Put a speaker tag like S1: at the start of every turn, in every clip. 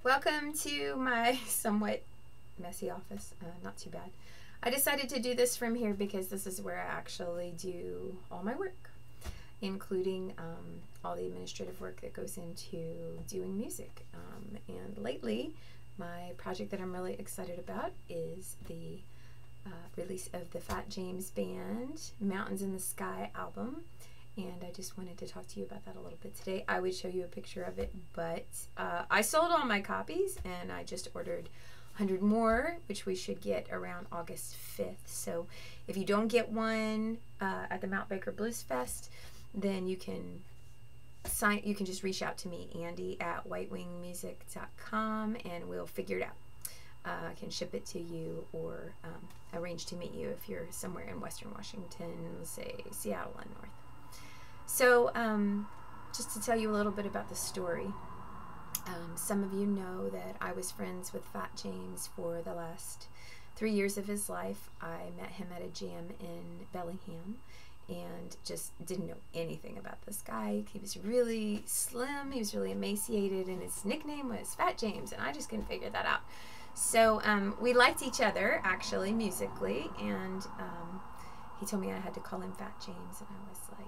S1: Welcome to my somewhat messy office. Not too bad. I decided to do this from here because this is where I actually do all my work, including all the administrative work that goes into doing music. And lately, my project that I'm really excited about is the release of the Fat James Band Mountains in the Sky album. And I just wanted to talk to you about that a little bit today. I would show you a picture of it, but I sold all my copies and I just ordered 100 more, which we should get around August 5th. So if you don't get one at the Mount Baker Blues Fest, then you can just reach out to me, Andie at whitewingmusic.com, and we'll figure it out. I can ship it to you or arrange to meet you if you're somewhere in Western Washington, say Seattle and north. So just to tell you a little bit about the story, some of you know that I was friends with Fat James for the last 3 years of his life. I met him at a jam in Bellingham and just didn't know anything about this guy. He was really slim, he was really emaciated, and his nickname was Fat James, and I just couldn't figure that out. So we liked each other, actually, musically, and he told me I had to call him Fat James, and I was like,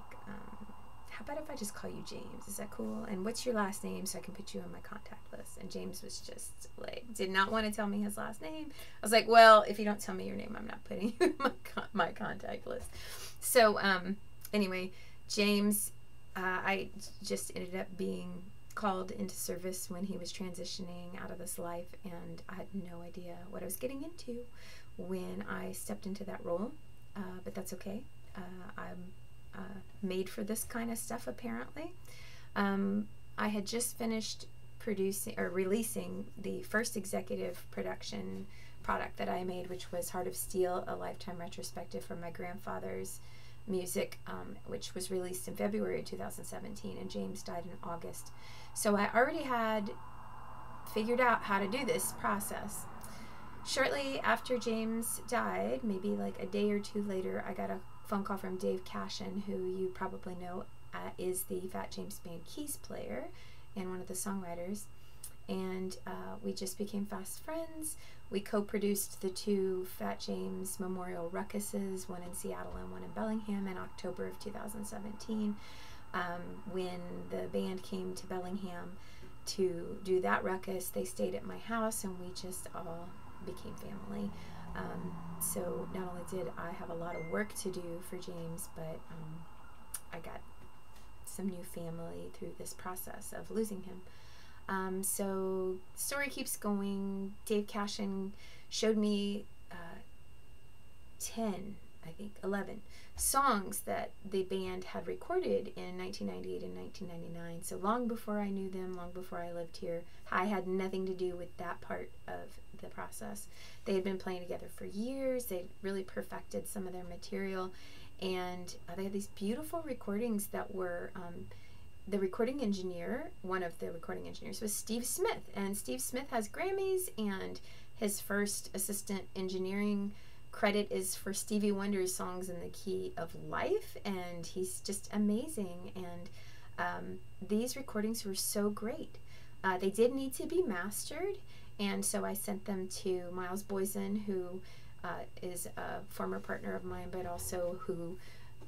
S1: how about if I just call you James? Is that cool? And what's your last name so I can put you on my contact list? And James was just like, did not want to tell me his last name. I was like, well, if you don't tell me your name, I'm not putting you in my contact list. So anyway, James, I just ended up being called into service when he was transitioning out of this life, and I had no idea what I was getting into when I stepped into that role, but that's okay. I'm made for this kind of stuff, apparently. I had just finished producing or releasing the first executive production product that I made, which was Heart of Steel, a lifetime retrospective from my grandfather's music, which was released in February of 2017, and James died in August. So I already had figured out how to do this process. Shortly after James died, maybe like a day or two later, I got a phone call from Dave Cashin, who you probably know is the Fat James Band keys player and one of the songwriters. And we just became fast friends. We co-produced the 2 Fat James Memorial Ruckuses, one in Seattle and one in Bellingham, in October of 2017. When the band came to Bellingham to do that ruckus, they stayed at my house, and we just all became family. So not only did I have a lot of work to do for James, but I got some new family through this process of losing him. So the story keeps going. Dave Cashin showed me 11 songs that the band had recorded in 1998 and 1999. So long before I knew them, long before I lived here, I had nothing to do with that part of the process. They had been playing together for years. They really perfected some of their material, and they had these beautiful recordings that were the recording engineer, one of the recording engineers was Steve Smith, and Steve Smith has Grammys, and his first assistant engineering credit is for Stevie Wonder's Songs in the Key of Life, and he's just amazing. And these recordings were so great. They did need to be mastered, and so I sent them to Miles Boysen, who is a former partner of mine, but also who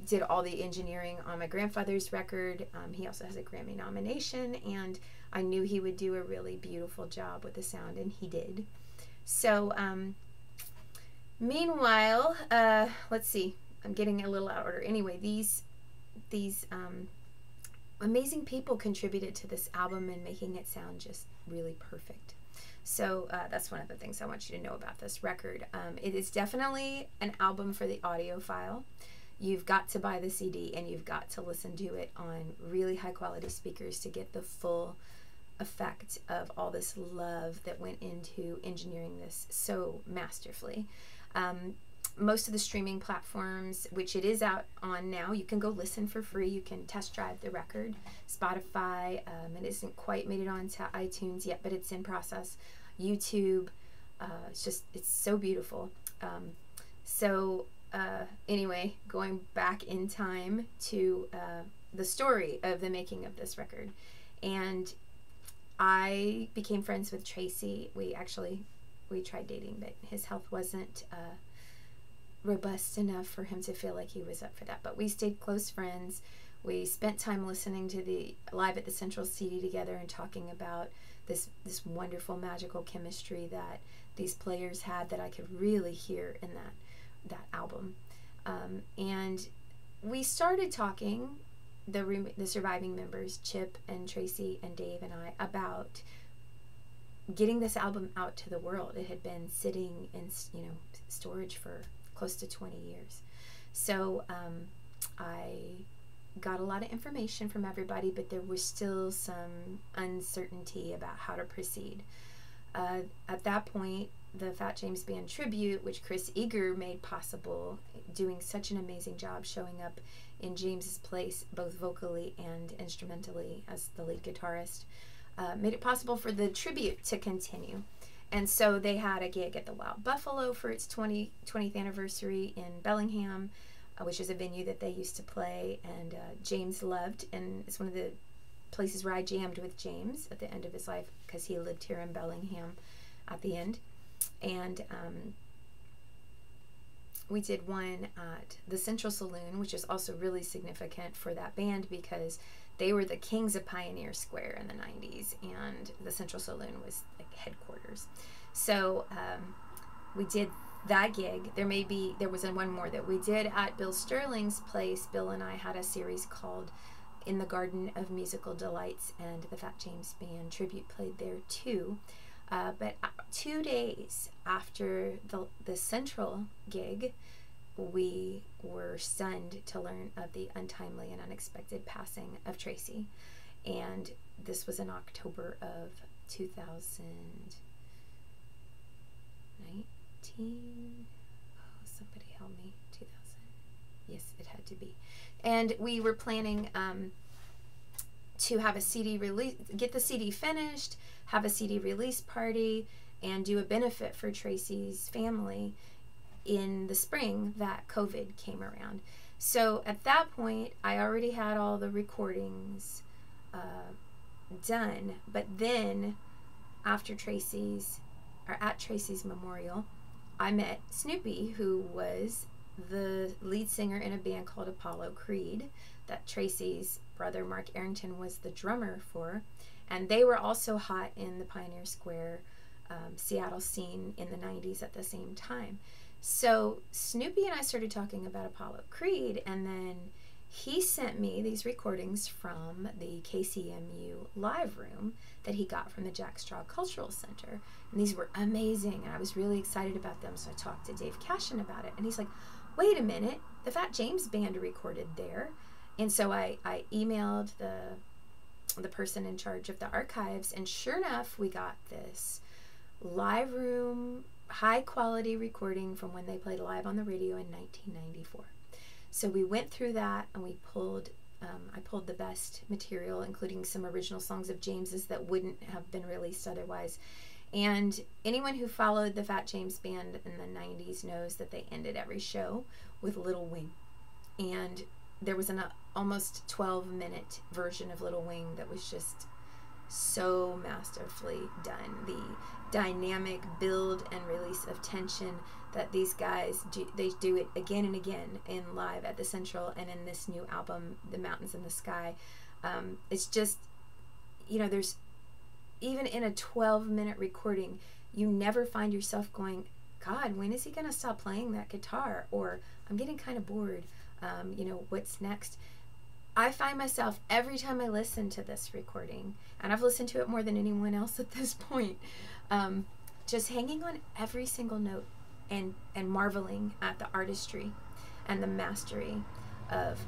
S1: did all the engineering on my grandfather's record. He also has a Grammy nomination, and I knew he would do a really beautiful job with the sound, and he did. So meanwhile, let's see, I'm getting a little out of order. Anyway, these amazing people contributed to this album and making it sound just really perfect. So that's one of the things I want you to know about this record. It is definitely an album for the audiophile. You've got to buy the CD, and you've got to listen to it on really high quality speakers to get the full effect of all this love that went into engineering this so masterfully. Most of the streaming platforms, which it is out on now, you can go listen for free. You can test drive the record. Spotify, it isn't quite made it onto iTunes yet, but it's in process. YouTube, it's so beautiful. Anyway, going back in time to the story of the making of this record. And I became friends with Tracy. We tried dating, but his health wasn't robust enough for him to feel like he was up for that. But we stayed close friends. We spent time listening to the Live at the Central CD together and talking about this wonderful magical chemistry that these players had that I could really hear in that album. And we started talking, the surviving members, Chip and Tracy and Dave and I, about getting this album out to the world. It had been sitting in storage for close to 20 years. So I got a lot of information from everybody, but there was still some uncertainty about how to proceed. At that point, the Fat James Band tribute, which Chris Eager made possible, doing such an amazing job showing up in James's place, both vocally and instrumentally as the lead guitarist, made it possible for the tribute to continue. And so they had a gig at the Wild Buffalo for its 20th anniversary in Bellingham, which is a venue that they used to play, and James loved, and it's one of the places where I jammed with James at the end of his life, because he lived here in Bellingham at the end. And we did one at the Central Saloon, which is also really significant for that band because they were the kings of Pioneer Square in the 90s, and the Central Saloon was like headquarters. So we did that gig. There was one more that we did at Bill Sterling's place. Bill and I had a series called In the Garden of Musical Delights, and the Fat James Band tribute played there too. But 2 days after the Central gig, we were stunned to learn of the untimely and unexpected passing of Tracy. And this was in October of 2019. Oh, somebody help me. 2000. Yes, it had to be. And we were planning to have a CD release, get the CD finished, have a CD release party, and do a benefit for Tracy's family in the spring that COVID came around. So at that point, I already had all the recordings done, but then at Tracy's memorial, I met Snoopy, who was the lead singer in a band called Apollo Creed that Tracy's brother Mark Arrington was the drummer for, and they were also hot in the Pioneer Square Seattle scene in the 90s at the same time. So Snoopy and I started talking about Apollo Creed, and then he sent me these recordings from the KCMU live room that he got from the Jack Straw Cultural Center, and these were amazing, and I was really excited about them. So I talked to Dave Cashin about it, and he's like, wait a minute, the Fat James Band recorded there. And so I emailed the person in charge of the archives, and sure enough, we got this live room, high quality recording from when they played live on the radio in 1994. So we went through that, and we pulled, I pulled the best material, including some original songs of James's that wouldn't have been released otherwise. And anyone who followed the Fat James Band in the 90s knows that they ended every show with Little Wing. And there was an almost 12-minute version of Little Wing that was just so masterfully done. The dynamic build and release of tension that these guys do, they do it again and again in Live at the Central and in this new album, The Mountains in the Sky. It's just, there's, even in a 12-minute recording, you never find yourself going, God, when is he going to stop playing that guitar? Or I'm getting kind of bored. What's next? I find myself every time I listen to this recording, and I've listened to it more than anyone else at this point, just hanging on every single note and marveling at the artistry and the mastery of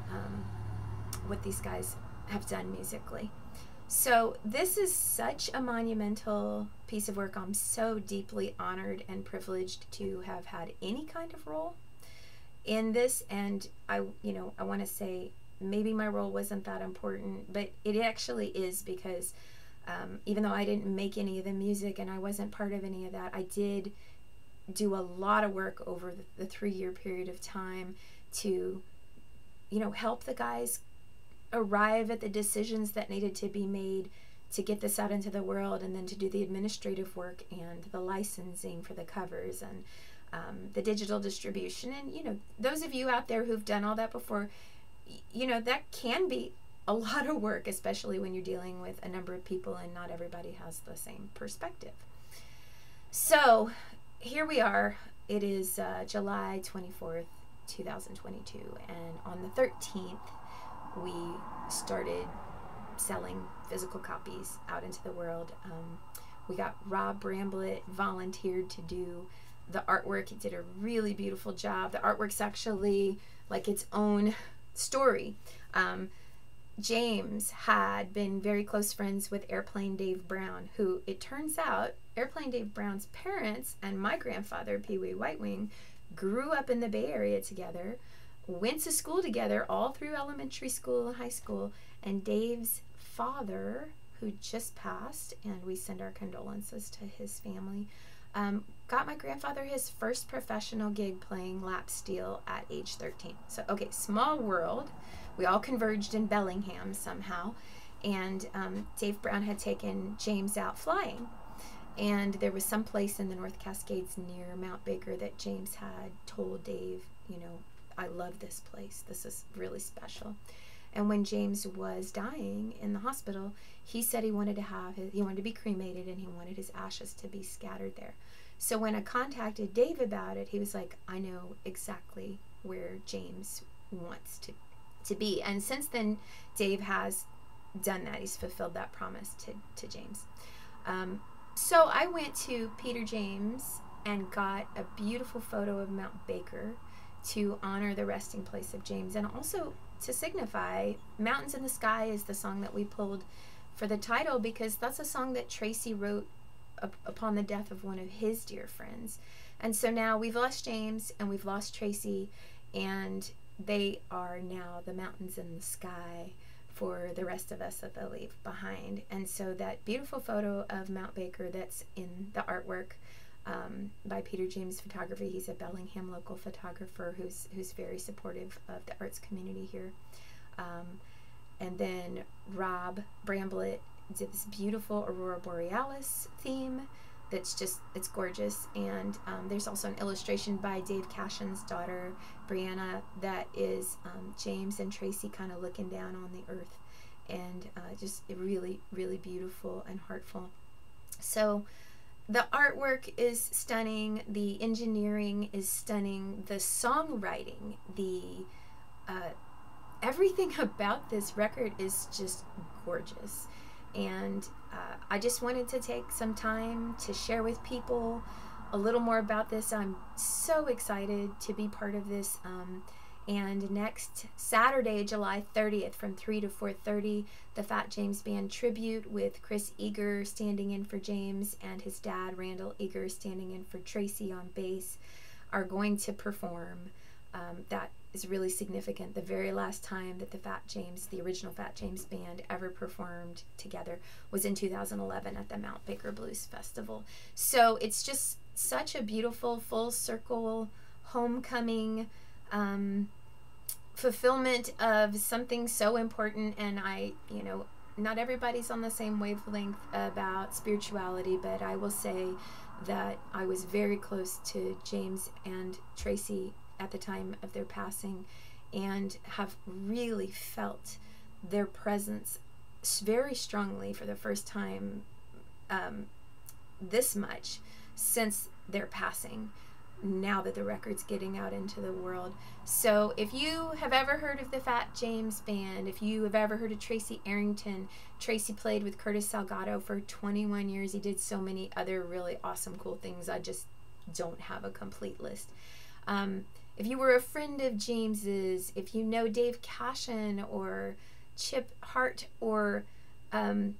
S1: what these guys have done musically. So this is such a monumental piece of work. I'm so deeply honored and privileged to have had any kind of role in this, and I want to say maybe my role wasn't that important, but it actually is, because even though I didn't make any of the music and I wasn't part of any of that, I did do a lot of work over the 3-year period of time to help the guys arrive at the decisions that needed to be made to get this out into the world, and then to do the administrative work and the licensing for the covers and the digital distribution. And, you know, those of you out there who've done all that before, you know, that can be a lot of work, especially when you're dealing with a number of people and not everybody has the same perspective. So here we are. It is July 24th, 2022, and on the 13th, we started selling physical copies out into the world. We got Rob Bramblett volunteered to do the artwork. He did a really beautiful job. The artwork's actually like its own story. James had been very close friends with Airplane Dave Brown, who, it turns out, Airplane Dave Brown's parents and my grandfather, Pee Wee Whitewing, grew up in the Bay Area together, went to school together all through elementary school and high school, and Dave's father, who just passed, and we send our condolences to his family, got my grandfather his first professional gig playing lap steel at age 13. So, okay, small world. We all converged in Bellingham somehow, and Dave Brown had taken James out flying, and there was some place in the North Cascades near Mount Baker that James had told Dave, you know, I love this place. This is really special. And when James was dying in the hospital, he said he wanted to be cremated, and he wanted his ashes to be scattered there. So when I contacted Dave about it, he was like, I know exactly where James wants to be. And since then, Dave has done that. He's fulfilled that promise to James. So I went to Peter James and got a beautiful photo of Mount Baker to honor the resting place of James, and also to signify Mountains in the Sky is the song that we pulled for the title, because that's a song that Tracy wrote upon the death of one of his dear friends. And so now we've lost James and we've lost Tracy, and they are now the mountains in the sky for the rest of us that they'll leave behind. And so that beautiful photo of Mount Baker that's in the artwork by Peter James Photography. He's a Bellingham local photographer who's very supportive of the arts community here. And then Rob Bramblett did this beautiful Aurora Borealis theme that's it's gorgeous. And there's also an illustration by Dave Cashin's daughter, Brianna, that is James and Tracy kind of looking down on the earth, and just really, really beautiful and heartful. So the artwork is stunning, the engineering is stunning, the songwriting, the everything about this record is just gorgeous. And I just wanted to take some time to share with people a little more about this. I'm so excited to be part of this. And next Saturday, July 30th, from 3 to 4:30, the Fat James Band tribute with Chris Eager standing in for James and his dad, Randall Eager, standing in for Tracy on bass, are going to perform. That is really significant. The very last time that the original Fat James Band ever performed together was in 2011 at the Mount Baker Blues Festival. So it's just such a beautiful full circle homecoming, fulfillment of something so important. And not everybody's on the same wavelength about spirituality, but I will say that I was very close to James and Tracy at the time of their passing, and have really felt their presence very strongly for the first time this much since their passing, now that the record's getting out into the world. So if you have ever heard of the Fat James Band, if you have ever heard of Tracy Arrington, Tracy played with Curtis Salgado for 21 years. He did so many other really awesome, cool things. I just don't have a complete list. If you were a friend of James's, if you know Dave Cashin or Chip Hart, or even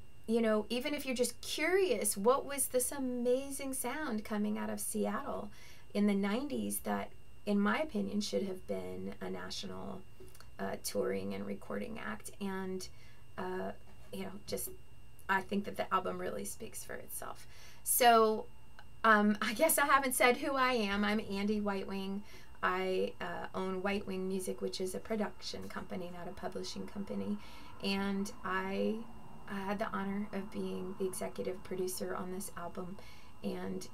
S1: if you're just curious, what was this amazing sound coming out of Seattle in the 90s that, in my opinion, should have been a national touring and recording act. And I think that the album really speaks for itself. So I guess I haven't said who I am. I'm Andie Whitewing. I own Whitewing Music, which is a production company, not a publishing company. And I I had the honor of being the executive producer on this album, and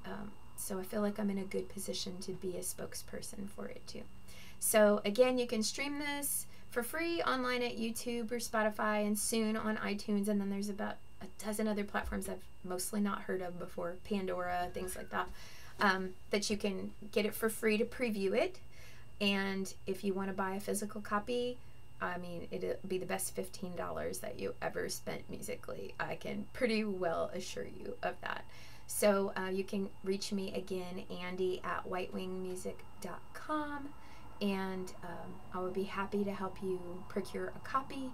S1: so I feel like I'm in a good position to be a spokesperson for it too. So again, you can stream this for free online at YouTube or Spotify, and soon on iTunes, and then there's about a dozen other platforms I've mostly not heard of before, Pandora, things like that, that you can get it for free to preview it. And if you want to buy a physical copy, I mean, it'll be the best $15 that you ever spent musically. I can pretty well assure you of that. So you can reach me again, Andie@whitewingmusic.com, and I would be happy to help you procure a copy.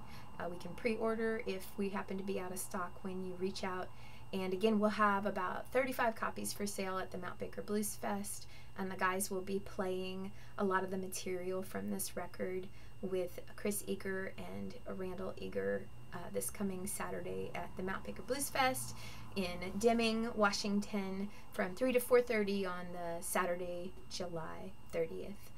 S1: We can pre-order if we happen to be out of stock when you reach out. And again, we'll have about 35 copies for sale at the Mount Baker Blues Fest, and the guys will be playing a lot of the material from this record with Chris Eager and Randall Eager this coming Saturday at the Mount Baker Blues Fest in Deming, Washington, from 3 to 4:30 on the Saturday, July 30th.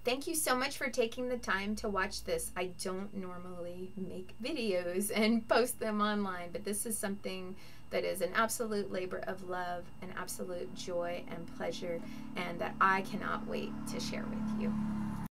S1: Thank you so much for taking the time to watch this. I don't normally make videos and post them online, but this is something that is an absolute labor of love, an absolute joy and pleasure, and that I cannot wait to share with you.